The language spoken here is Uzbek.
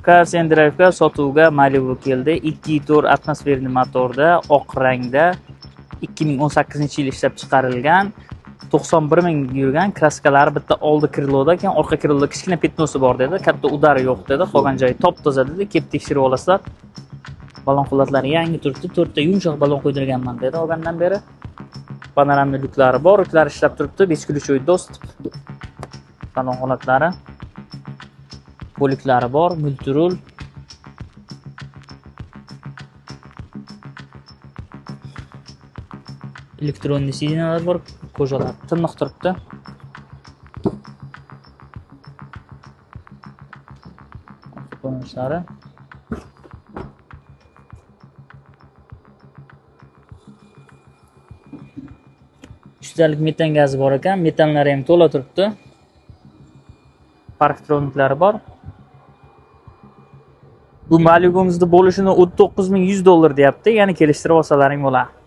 Car Drive'ga sotuvga Malibu keldi. 2.4 atmosferli motorda, oq rangda 2018-yil ishlab chiqarilgan. 91 ming yurgan. Kraskalari bitta oldi kriloda ekan, orqa kriloda kichkina petnosi bor dedi. Katta udari yo'q dedi. Qolgan joyi top-toza dedi. Kelib tekshirib olasizlar. Balon xolatlari yangi turibdi. 4 ta yumshoq balon qo'ydirganman dedi olgandan beri. Panoramli lyuklari bor, lyuklari ishlab turibdi. 5 ключевой достуp. Balon xolatlari. Poliklari bor, multirul. Elektronli sidinalar bor, ko'jalar tiniq turibdi. Qo'nishlari. Uchtalik metan gazi bor ekan, metanlari ham to'la turibdi. Parktroniklari bor. Bu Malibu'mizda bo'lishini $19.100 deyapti, ya'ni kelishtirib olsalaring bo'ladi.